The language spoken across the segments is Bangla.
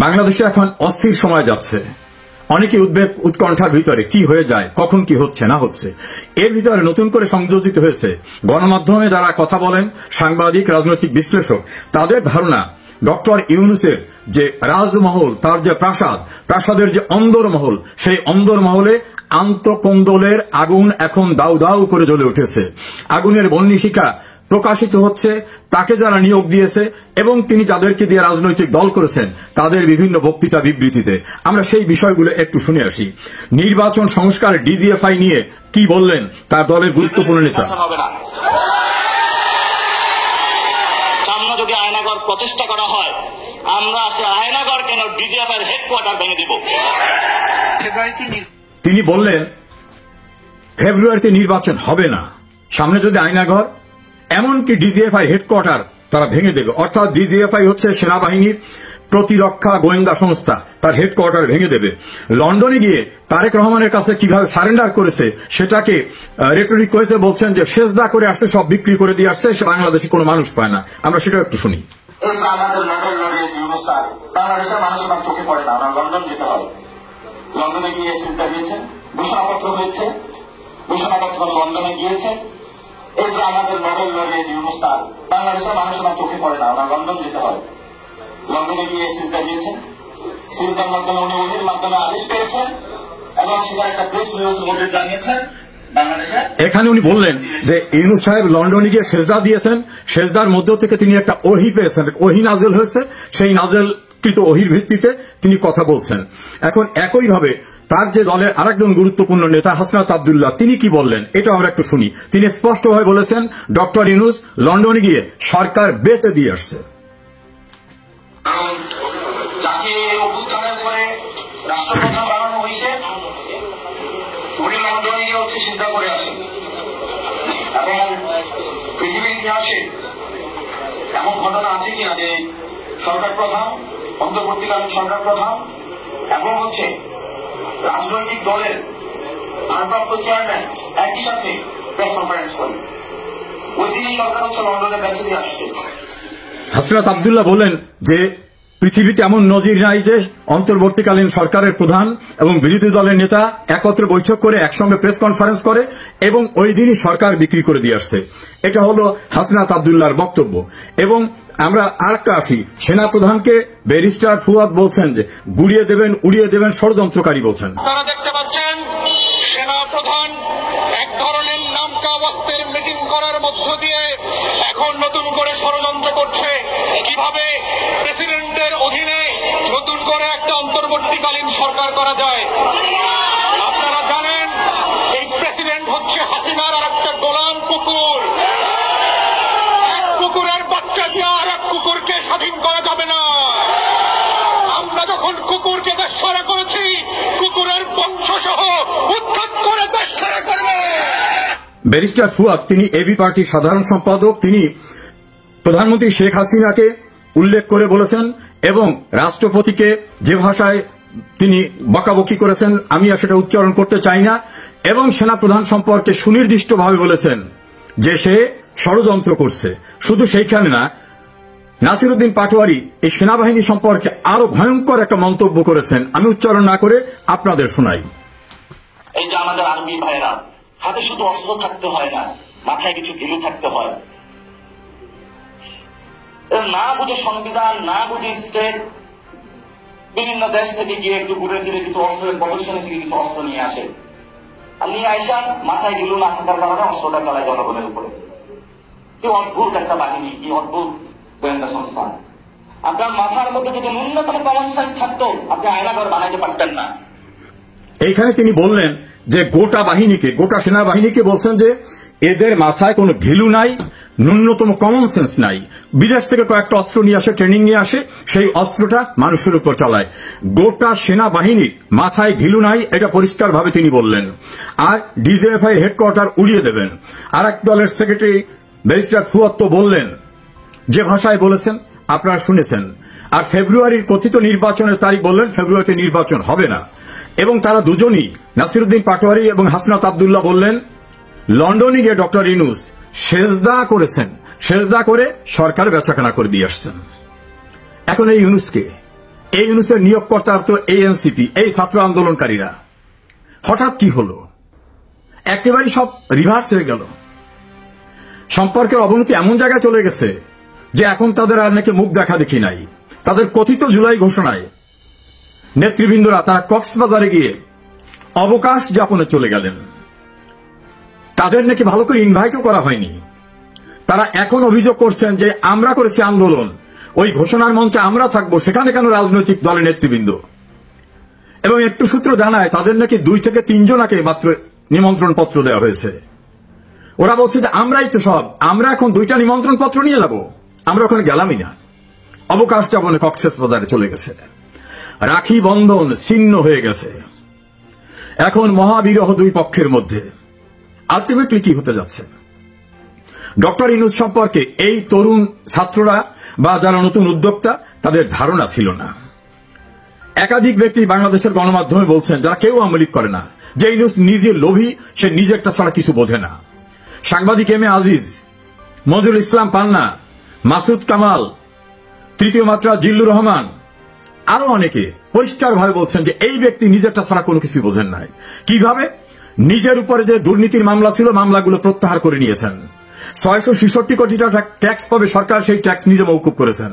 বাংলাদেশে এখন অস্থির সময় যাচ্ছে। অনেকে উদ্বেগ উৎকণ্ঠার ভিতরে কি হয়ে যায়, কখন কি হচ্ছে না হচ্ছে। এর ভিতরে নতুন করে সংযোজিত হয়েছে গণমাধ্যমে যারা কথা বলেন, সাংবাদিক, রাজনৈতিক বিশ্লেষক, তাদের ধারণা ডক্টর ইউনূসের যে রাজমহল, তার যে প্রাসাদের যে অন্দরমহল, সেই অন্দরমহলে আন্তঃকন্দলের আগুন এখন দাউ দাউ করে জ্বলে উঠেছে। আগুনের বহ্নিশিখা প্রকাশিত হচ্ছে তাকে যারা নিয়োগ দিয়েছে এবং তিনি যাদেরকে দিয়ে রাজনৈতিক দল করেছেন তাদের বিভিন্ন বক্তৃতা বিবৃতিতে। আমরা সেই বিষয়গুলো একটু শুনে আসি। নির্বাচন সংস্কার ডিজিএফআই নিয়ে কি বললেন তার দলের গুরুত্বপূর্ণ নেতা। সামনে যদি আয়নাঘর প্রচেষ্টা করা হয়, আমরা সে আয়নাঘর কেন ডিজিএফআই এর হেডকোয়ার্টার ভেঙে দিব। তিনি বললেন ফেব্রুয়ারিতে নির্বাচন হবে না, সামনে যদি আয়নাঘর, এমনকি ডিজিএফআই হেডকোয়ার্টার তারা ভেঙে দেবে। অর্থাৎ ডিজিএফআই হচ্ছে সেনাবাহিনীর প্রতিরক্ষা গোয়েন্দা সংস্থা, তার হেডকোয়ার্টার ভেঙে দেবে। লন্ডনে গিয়ে তারেক রহমানের কাছে কিভাবে সারেন্ডার করেছে সেটাকে রেটরিক করতে বলছেন যে সেজদা করে আসছে, সব বিক্রি করে দিয়ে আসছে, সে বাংলাদেশে কোনো মানুষ পায় না। আমরা সেটা একটু শুনি। বাংলাদেশের মানুষের চোখে পড়ে না, আমরা লন্ডন যেতে হবে। লন্ডনে গিয়ে সিজদা দিয়েছেন, ঘোষণাপত্র হয়েছে, ঘোষণাপত্র লন্ডনে গিয়েছে। এই যে আমাদের নোবেল লরিয়েট ইউনূস স্যার, বাংলাদেশের মানুষের চোখে পড়ে না, আমরা লন্ডন যেতে হয়। লন্ডনে গিয়ে সিজদা দিয়েছেন, সিজদার মাধ্যমে উনি ওহির মাধ্যমে আদেশ পেয়েছেন এবং সেটার একটা প্রেস রিলিজের মধ্যে জানিয়েছেন। এখানে উনি বললেন যে ইউনূস সাহেব লন্ডনে গিয়ে সেজদা দিয়েছেন, সেজদার মধ্য থেকে তিনি একটা ওহি পেয়েছেন, ওহি নাজেল হয়েছে, সেই নাজেলকৃত ওহির ভিত্তিতে তিনি কথা বলছেন। এখন একইভাবে তার যে দলের আরেকজন গুরুত্বপূর্ণ নেতা হাসনাত আব্দুল্লাহ, তিনি কি বললেন এটা আমরা একটু শুনি। তিনি স্পষ্টভাবে বলেছেন ডক্টর ইউনূস লন্ডনে গিয়ে সরকার বেচে দিয়ে আসছে। যাকে অভ্যুত্থানের পরে রাষ্ট্রপ্রধান বানানো হয়েছে, উনি লন্ডনে গিয়ে হচ্ছে চিন্তা করে আসেন। এবং পৃথিবীর ইতিহাসে এমন ঘটনা আছে কিনা যে সরকার প্রধান, অন্তর্বর্তীকালীন সরকার প্রধান এবং হচ্ছে রাজনৈতিক দলের ভারপ্রাপ্ত চেয়ারম্যান একই সাথে প্রেস কনফারেন্স করেন। ওই দিনই সরকার হচ্ছে লন্ডনে বেঁচে দিয়ে আসছে। হাসনাত আব্দুল্লাহ বলেন যে পৃথিবীতে এমন নজির নাই যে অন্তর্বর্তীকালীন সরকারের প্রধান এবং বিরোধী দলের নেতা একত্রে বৈঠক করে একসঙ্গে প্রেস কনফারেন্স করে এবং ওই দিনই সরকার বিক্রি করে দিয়ে আসছে। এটা হলো হাসনাত আব্দুল্লাহর বক্তব্য। এবং আমরা আরেকটা আসি, সেনাপ্রধানকে ব্যারিস্টার ফুয়াদ বলছেন যে গুড়িয়ে দেবেন, উড়িয়ে দেবেন, ষড়যন্ত্রকারী বলছেন। আপনারা দেখতে পাচ্ছেন সেনাপ্রধান এক ধরনের নামকা অবস্থার মিটিং করার মধ্য দিয়ে এখন নতুন করে ষড়যন্ত্র করছে কিভাবে প্রেসিডেন্টের অধীনে নতুন করে একটা অন্তর্বর্তীকালীন সরকার করা যায়। আপনারা জানেন এই প্রেসিডেন্ট হচ্ছে হাসিনার আর একটা গোলাম কুকুর। এক কুকুরের বাচ্চা দিয়ে আর এক কুকুরকে স্বাধীন করা যাবে না। আমরা যখন কুকুরকে দেশ ছাড়া করেছি, কুকুরের বংশ সহ উৎখাত করে দেশ ছাড়া করবে। ব্যারিস্টার ফুয়াদ তিনি এবি পার্টির সাধারণ সম্পাদক, তিনি প্রধানমন্ত্রী শেখ হাসিনাকে উল্লেখ করে বলেছেন এবং রাষ্ট্রপতিকে যে ভাষায় তিনি বকাবকি করেছেন আমি আর সেটা উচ্চারণ করতে চাই না, এবং সেনাপ্রধান সম্পর্কে সুনির্দিষ্টভাবে বলেছেন যে সে ষড়যন্ত্র করছে। শুধু সেইখানে না, নাসিরউদ্দিন পাটোয়ারি এই সেনাবাহিনী সম্পর্কে আরো ভয়ঙ্কর একটা মন্তব্য করেছেন, আমি উচ্চারণ না করে আপনাদের শোনাই। এই যে আমাদের আর্মি ভাইরা, হাতে শুধু অস্ত্র থাকতে হয় না, মাথায় কিছু গিলু থাকতে হয়। না বুঝে সংবিধান, না বুঝে স্টেট, বিভিন্ন দেশ থেকে গিয়ে একটু ঘুরে ফিরে কিছু অস্ত্রের প্রদর্শনী থেকে কিছু অস্ত্র নিয়ে আসে। আর নিয়ে আইসা মাথায় গিলু না থাকার কারণে অস্ত্রটা চালায় জনগণের উপরে। কি অদ্ভুত একটা বাহিনী, কি অদ্ভুত গোয়েন্দা সংস্থা। আপনার মাথার মধ্যে যদি ন্যূনতম কমন সেন্স থাকতো, আপনি আয়নাঘর বানাইতে পারতেন না। এইখানে তিনি বললেন যে গোটা বাহিনীকে, গোটা সেনাবাহিনীকে বলছেন যে এদের মাথায় কোনো ভ্যালু নাই, ন্যূনতম কমন সেন্স নাই। বিদেশ থেকে কয়েকটা অস্ত্র নিয়ে আসে, ট্রেনিং নিয়ে আসে, সেই অস্ত্রটা মানুষের উপর চালায়। গোটা সেনাবাহিনীর মাথায় ভ্যালু নাই, এটা পরিষ্কারভাবে তিনি বললেন। আর ডিজিএফআই হেডকোয়ার্টার উড়িয়ে দেবেন। আর এক দলের সেক্রেটারি ব্যারিস্টার ফুয়াদ তো বললেন, যে ভাষায় বলেছেন আপনারা শুনেছেন। আর ফেব্রুয়ারির কথিত নির্বাচনের তারিখ বললেন ফেব্রুয়ারিতে নির্বাচন হবে না। এবং তারা দুজনই, নাসিরউদ্দিন পাটোয়ারি এবং হাসনাত আব্দুল্লাহ বললেন লন্ডনে গিয়ে ডক্টর ইউনূস সেজদা করেছেন, সেজদা করে সরকার বেচাকেনা করে দিয়ে আসছেন। এখন এই ইউনূসকে এই ইউনূসের নিয়োগকর্তা তো এই এনসিপি, এই ছাত্র আন্দোলনকারীরা। হঠাৎ কি হলো? একেবারেই সব রিভার্স হয়ে গেল। সম্পর্কের অবনতি এমন জায়গায় চলে গেছে যে এখন তাদের আর নাকি মুখ দেখা দেখি নাই। তাদের কথিত জুলাই ঘোষণায় নেতৃবৃন্দরা তারা কক্সবাজারে গিয়ে অবকাশ যাপনে চলে গেলেন। তাদের নাকি ভালো করে ইনভাইটও করা হয়নি। তারা এখন অভিযোগ করছেন যে আমরা করেছি আন্দোলন, ওই ঘোষণার মঞ্চে আমরা থাকবো, সেখানে কেন রাজনৈতিক দলের নেতৃবৃন্দ? এবং একটু সূত্র জানায় তাদের নাকি 2 থেকে 3 জনাকে মাত্র নিমন্ত্রণ পত্র দেওয়া হয়েছে। ওরা বলছে যে আমরাই তো সব, আমরা এখন 2টা নিমন্ত্রণ পত্র নিয়ে যাব, আমরা ওখানে গেলামই না। অবকাশ যাপনে কক্সবাজারে চলে গেছে। রাখি বন্ধন ছিন্ন হয়ে গেছে। এখন মহাবিরহ 2 পক্ষের মধ্যে। আলটিমেটলি কি হতে যাচ্ছে? ডক্টর ইউনূস সম্পর্কে এই তরুণ ছাত্ররা বা যারা নতুন উদ্যোক্তা, তাদের ধারণা ছিল না। একাধিক ব্যক্তি বাংলাদেশের গণমাধ্যমে বলছেন, যারা কেউ আওয়ামী লীগ করে না, যে ইউনূস নিজে লোভী, সে নিজেরটা ছাড়া কিছু বোঝে না। সাংবাদিক এম এ আজিজ, মঞ্জুরুল ইসলাম পান্না, মাসুদ কামাল, তৃতীয় মাত্রা জিল্লুর রহমান, আরো অনেকে পরিষ্কারভাবে বলছেন যে এই ব্যক্তি নিজেরটা ছাড়া কোনো কিছু বোঝেন নাই। কিভাবে? নিজের উপরে যে দুর্নীতির মামলা ছিল, মামলাগুলো প্রত্যাহার করে নিয়েছেন। 666 কোটি টাকা ট্যাক্স পাবে সরকার, সেই ট্যাক্স নিজে মওকুফ করেছেন।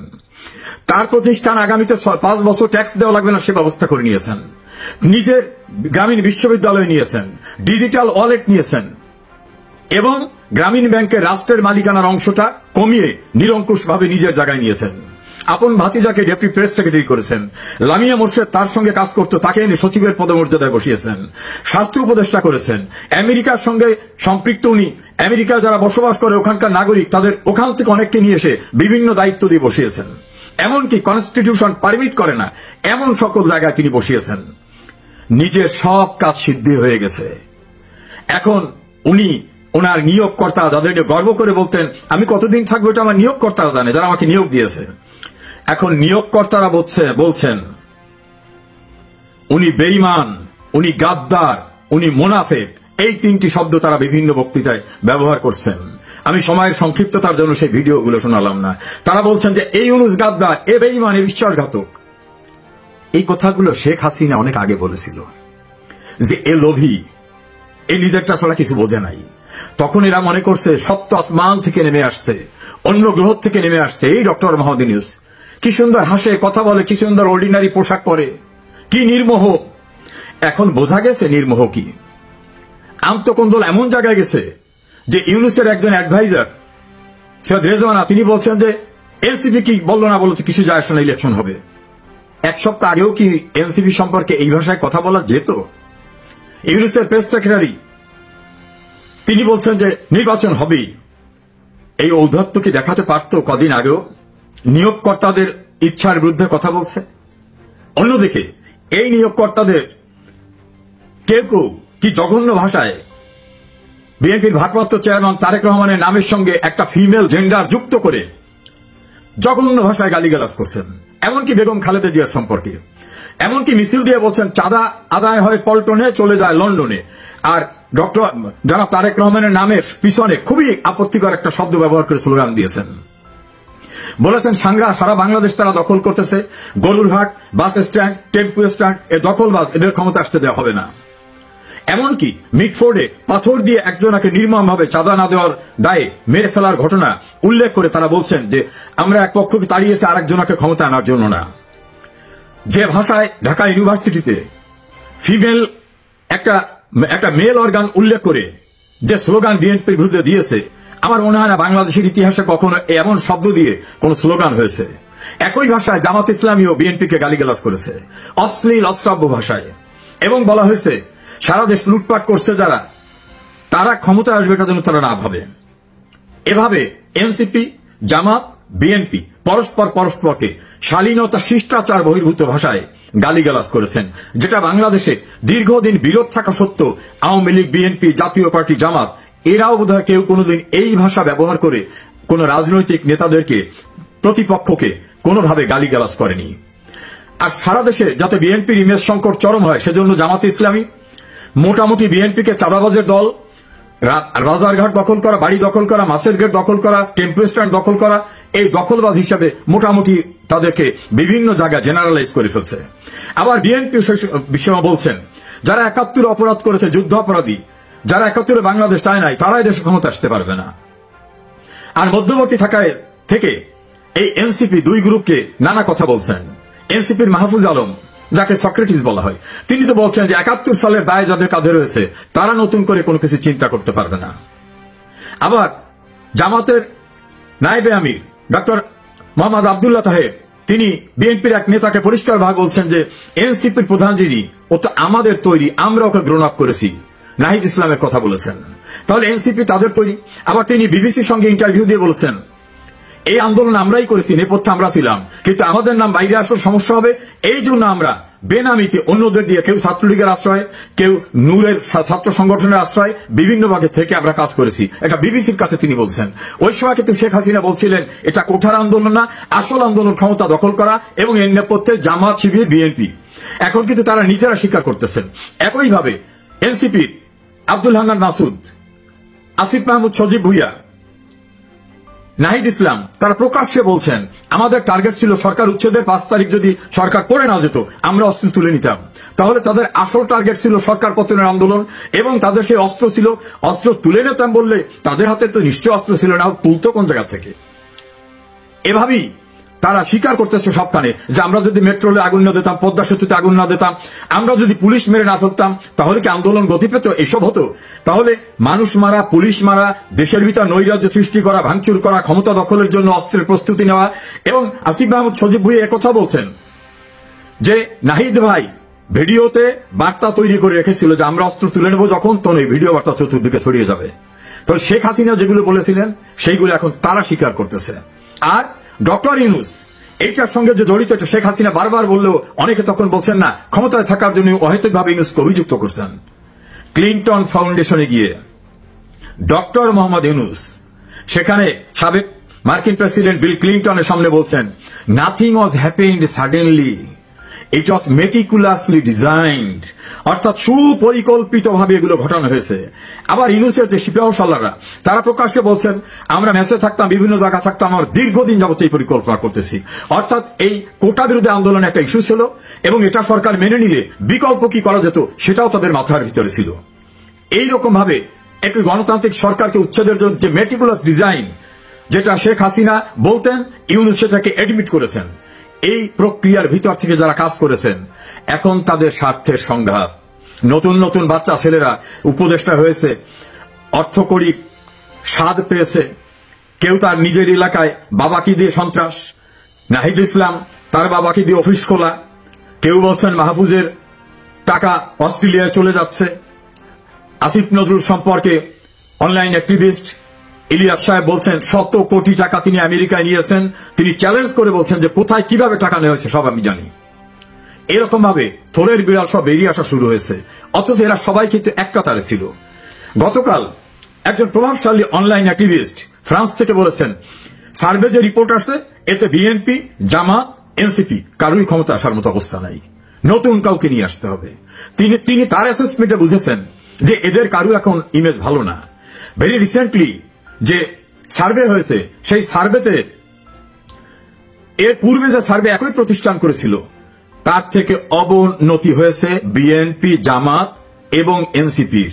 তার প্রতিষ্ঠান আগামীতে 5 বছর ট্যাক্স দেওয়া লাগবে না, সে ব্যবস্থা করে নিয়েছেন। নিজের গ্রামীণ বিশ্ববিদ্যালয় নিয়েছেন, ডিজিটাল ওয়ালেট নিয়েছেন, এবং গ্রামীণ ব্যাংকের রাষ্ট্রের মালিকানার অংশটা কমিয়ে নিরঙ্কুশভাবে নিজের জায়গায় নিয়েছেন। আপন ভাতিজাকে ডেপুটি প্রেস সেক্রেটারি করেছেন। লামিয়া মোর্শেদ তার সঙ্গে কাজ করত, তাকে এনে সচিবের পদমর্যাদায় বসিয়েছেন। স্বাস্থ্য উপদেষ্টা করেছেন। আমেরিকার সঙ্গে সম্পৃক্ত উনি, আমেরিকা যারা বসবাস করে ওখানকার নাগরিক, তাদের ওখান থেকে অনেককে নিয়ে এসে বিভিন্ন দায়িত্ব দিয়ে বসিয়েছেন। এমনকি কনস্টিটিউশন পারমিট করে না এমন সকল জায়গায় তিনি বসিয়েছেন। নিজের সব কাজ সিদ্ধি হয়ে গেছে। এখন উনি ওনার নিয়োগকর্তা, যাদের গর্ব করে বলতেন আমি কতদিন থাকবো এটা আমার নিয়োগকর্তারা জানে, যারা আমাকে নিয়োগ দিয়েছে। এখন নিয়োগকর্তারা বলছেন উনি বেঈমান, উনি গাদ্দার, উনি মুনাফিক। এই 3টি শব্দ তারা বিভিন্ন বক্তৃতায় ব্যবহার করছেন। আমি সময়ের সংক্ষিপ্ততার জন্য সেই ভিডিওগুলো শোনালাম না। তারা বলছেন যে এই ইউনূস গাদ্দার, এ বেঈমান, এ বিশ্বাসঘাতক। এই কথাগুলো শেখ হাসিনা অনেক আগে বলেছিল যে এ লোভী, এ নিজেরটা ছাড়া কিছু বোঝে নাই। তখন এরা মনে করছে সত্য আসমান থেকে নেমে আসছে, অন্য গ্রহ থেকে নেমে আসছে এই ডক্টর মোহাম্মদ ইউনূস। কি সুন্দর হাসে, কথা বলে, কি সুন্দর অর্ডিনারি পোশাক পরে, কি নির্মোহ। এখন বোঝা গেছে নির্মোহ কি। আন্তকন্দল এমন জায়গায় গেছে যে ইউনূসের একজন অ্যাডভাইজার সৈয়দ রেজওয়ানা, তিনি বলছেন যে এনসিপি কি বললো না বলতে কিছু যায় আসে না, ইলেকশন হবে। 1 সপ্তাহ আগেও কি এনসিপি সম্পর্কে এই ভাষায় কথা বলা যেত? ইউনূসের প্রেস সেক্রেটারি তিনি বলছেন যে নির্বাচন হবেই। এই ঔদ্ধত্য কি দেখাতে পারত কদিন আগেও? নিয়োগকর্তাদের ইচ্ছার বিরুদ্ধে কথা বলছে। অন্যদিকে এই নিয়োগকর্তাদের কেউ কেউ কি জঘন্য ভাষায় বিএনপির ভারপ্রাপ্ত চেয়ারম্যান তারেক রহমানের নামের সঙ্গে একটা ফিমেল জেন্ডার যুক্ত করে জঘন্য ভাষায় গালিগালাজ করছেন। এমনকি বেগম খালেদা জিয়ার সম্পর্কে, এমনকি মিছিল দিয়ে বলছেন চাঁদা আদায় হয় পল্টনে, চলে যায় লন্ডনে। আর ডক্টর যারা তারেক রহমানের নামের পিছনে খুবই আপত্তিকর একটা শব্দ ব্যবহার করে স্লোগান দিয়েছেন। বলেছেন সারা বাংলাদেশ তারা দখল করতেছে, গরুরহাট, বাস স্ট্যান্ড, টেম্পু স্ট্যান্ড, এ দখলবাজ, এদের ক্ষমতা আসতে দেওয়া হবে না। এমনকি মিটফোর্ডে পাথর দিয়ে একজনকে নির্মমভাবে চাঁদা না দেওয়ার দায়ে মেরে ফেলার ঘটনা উল্লেখ করে তারা বলছেন যে আমরা এক পক্ষকে তাড়িয়েছি আরেকজনকে ক্ষমতা আনার জন্য না। যে ভাষায় ঢাকা ইউনিভার্সিটিতে ফিমেল একটা মেল অর্গান উল্লেখ করে যে স্লোগান বিএনপির বিরুদ্ধে দিয়েছে, আমার মনে হয় না বাংলাদেশের ইতিহাসে কখনো এমন শব্দ দিয়ে কোন স্লোগান হয়েছে। একই ভাষায় জামাত ইসলামী ও বিএনপিকে গালিগালাজ করেছে, অশ্লীল অশ্রাব্য ভাষায়, এবং বলা হয়েছে সারা দেশ লুটপাট করছে যারা, তারা ক্ষমতা আসবে যেন তারা না ভাবে। এভাবে এনসিপি, জামাত, বিএনপি পরস্পরকে শালীনতা শিষ্টাচার বহির্ভূত ভাষায় গালিগালাজ করেছেন, যেটা বাংলাদেশে দীর্ঘদিন বিরোধ থাকা সত্ত্বেও আওয়ামী লীগ, বিএনপি, জাতীয় পার্টি, জামাত এরাও বোধহয় কেউ কোনোদিন এই ভাষা ব্যবহার করে কোন রাজনৈতিক নেতাদেরকে, প্রতিপক্ষকে কোনোভাবে গালিগালাজ করেনি। আর সারা দেশে যাতে বিএনপির ইমেজ সংকট চরম হয় সেজন্য জামাতে ইসলামী মোটামুটি বিএনপিকে চাঁদাবাজের দল, রাজারঘাট দখল করা, বাড়ি দখল করা, মাছের গেট দখল করা, টেম্পু স্ট্যান্ড দখল করা, এই দখলবাজ হিসাবে মোটামুটি তাদেরকে বিভিন্ন জায়গায় জেনারেলাইজ করে ফেলছে। আবার বিএনপি বিষয়ে বলছেন যারা ৭১ অপরাধ করেছে, যুদ্ধ অপরাধী, যারা ৭১ বাংলাদেশ চায় নাই, তারাই দেশে ক্ষমতা আসতে পারবে না। আর মধ্যবর্তী থাকায় থেকে এই এনসিপি দুই গ্রুপকে নানা কথা বলছেন। এনসিপির মাহফুজ আলম, যাকে সক্রেটিস বলা হয়, তিনি তো বলছেন যে ৭১ সালের দায় যাদের কাঁধে রয়েছে তারা নতুন করে কোনো কিছু চিন্তা করতে পারবে না। আবার জামাতের নায়েবে আমির ডক্টর মোহাম্মদ আব্দুল্লাহ তাহের, তিনি বিএনপির এক নেতাকে পরিষ্কারভাবে বলছেন যে এনসিপির প্রধান যিনি, ও তো আমাদের তৈরি, আমরা ওকে গ্রহণ আপ করেছি। নাহিদ ইসলামের কথা বলেছেন। তাহলে এনসিপি তাদের তৈরি। আবার তিনি বিবিসির সঙ্গে ইন্টারভিউ দিয়ে বলেছেন এই আন্দোলন আমরাই করেছি, নেপথ্যে আমরা ছিলাম, কিন্তু আমাদের নাম বাইরে আসলে সমস্যা হবে, এই জন্য আমরা বেনামিতে অন্যদের দিয়ে, কেউ ছাত্রলীগের আশ্রয়, কেউ নূরের ছাত্র সংগঠনের আশ্রয়, বিভিন্ন ভাগে থেকে আমরা কাজ করেছি। এটা বিবিসির কাছে তিনি বলছেন। ওই সময় কিন্তু শেখ হাসিনা বলছিলেন এটা কোঠার আন্দোলন না, আসল আন্দোলন ক্ষমতা দখল করা, এবং এর নেপথ্যে জামাত, শিবির, বিএনপি। এখন কিন্তু তারা নিজেরা স্বীকার করতেছেন। একইভাবে এনসিপির আব্দুল হান্নান মাসুদ, আসিফ মাহমুদ, সজীব ভুইয়া, নাহিদ ইসলাম, তারা প্রকাশ্যে বলছেন আমাদের টার্গেট ছিল সরকার উচ্ছেদের ৫ তারিখ যদি সরকার করে না যেত আমরা অস্ত্র তুলে নিতাম। তাহলে তাদের আসল টার্গেট ছিল সরকার পতনের আন্দোলন, এবং তাদের সেই অস্ত্র ছিল অস্ত্র তুলে নিতাম বললে তাদের হাতে তো নিশ্চয় অস্ত্র ছিল না, তুলতো কোন জায়গা থেকে। এভাবেই তারা স্বীকার করতেছে সবখানে যে আমরা যদি মেট্রোলে আগুন না দিতাম, পদ্মা সেতুতে আগুন না দিতাম, আমরা যদি পুলিশ মেরে না ফেলতাম, তাহলে কি আন্দোলন গতি পেত? এসব হতো? তাহলে মানুষ মারা, পুলিশ মারা, দেশের ভিতর নৈরাজ্য সৃষ্টি করা, ভাঙচুর করা, ক্ষমতা দখলের জন্য অস্ত্রের প্রস্তুতি নেওয়া। এবং আসিফ মাহমুদ, সজীব ভুইয়া একথা বলছেন যে নাহিদ ভাই ভিডিওতে বার্তা তৈরি করে রেখেছিল যে আমরা অস্ত্র তুলে নেব যখন, তখন এই ভিডিও বার্তা চতুর্দিকে ছড়িয়ে যাবে। তো শেখ হাসিনা যেগুলো বলেছিলেন সেইগুলো এখন তারা স্বীকার করতেছে। আর ডক্টর ইউনূস এইটার সঙ্গে যে জড়িত, এটা শেখ হাসিনা বারবার বললেও অনেকে তখন বলছেন না, ক্ষমতায় থাকার জন্য অহেতুকভাবে ইউনূসকে অভিযুক্ত করছেন। ক্লিনটন ফাউন্ডেশনে গিয়ে ডক্টর মোহাম্মদ ইউনূস সেখানে সাবেক মার্কিন প্রেসিডেন্ট বিল ক্লিনটনের সামনে বলছেন নাথিং ওয়াজ হ্যাপেন্ড সাডেনলি, ইট ওয়াজ মেটিকুলাসলি ডিজাইনড, অর্থাৎ সুপরিকল্পিতভাবে এগুলো ঘটানো হয়েছে। আবার ইউনূসের যে সিপাহসালাররা, তারা প্রকাশ্যে বলছেন আমরা মেসে থাকতাম, বিভিন্ন জায়গা থাকতাম, আমরা দীর্ঘদিন যাবত এই পরিকল্পনা করতেছি। অর্থাৎ এই কোটা বিরোধী আন্দোলন একটা ইস্যু ছিল, এবং এটা সরকার মেনে নিলে বিকল্প কি করা যেত সেটাও তাদের মাথার ভিতরে ছিল। এইরকম ভাবে একটি গণতান্ত্রিক সরকারকে উচ্ছেদের জন্য যে মেটিকুলাস ডিজাইন, যেটা শেখ হাসিনা বলতেন, ইউনূস সেটাকে এডমিট করেছেন। এই প্রক্রিয়ার ভিতর থেকে যারা কাজ করেছেন, এখন তাদের স্বার্থের সংঘাত। নতুন নতুন বাচ্চা ছেলেরা উপদেষ্টা হয়েছে, অর্থকড়ি স্বাদ পেয়েছে। কেউ তার নিজের এলাকায় বাবাকে দিয়ে সন্ত্রাস, নাহিদ ইসলাম তার বাবাকে দিয়ে অফিস খোলা, কেউ বলছেন মাহফুজের টাকা অস্ট্রেলিয়ায় চলে যাচ্ছে। আসিফ নজরুল সম্পর্কে অনলাইন অ্যাক্টিভিস্ট ইলিয়াস সাহেব বলছেন ১০০ কোটি টাকা তিনি আমেরিকায় নিয়েছেন। তিনি চ্যালেঞ্জ করে বলছেন যে কোথায় কিভাবে টাকা নেওয়া হয়েছে সব আমি জানি। এরকম ভাবে থোড়ের বিড়াল সব বেরিয়ে আসা শুরু হয়েছে, অথচ এরা সবাই কিন্তু এক কাতারে ছিল। গতকাল একজন প্রভাবশালী অনলাইন অ্যাক্টিভিস্ট ফ্রান্স থেকে বলেছেন সার্ভে যে রিপোর্ট আসছে এতে বিএনপি, জামাত, এনসিপি কারোই ক্ষমতা আসার মতো অবস্থা নাই, নতুন কাউকে নিয়ে আসতে হবে। তিনি তার অ্যাসেসমেন্টে বুঝেছেন যে এদের কারো এখন ইমেজ ভালো না। ভেরি রিসেন্টলি যে সার্ভে হয়েছে, সেই সার্ভেতে এর পূর্বে যে সার্ভে একই প্রতিষ্ঠান করেছিল তার থেকে অবনতি হয়েছে বিএনপি, জামাত এবং এনসিপির।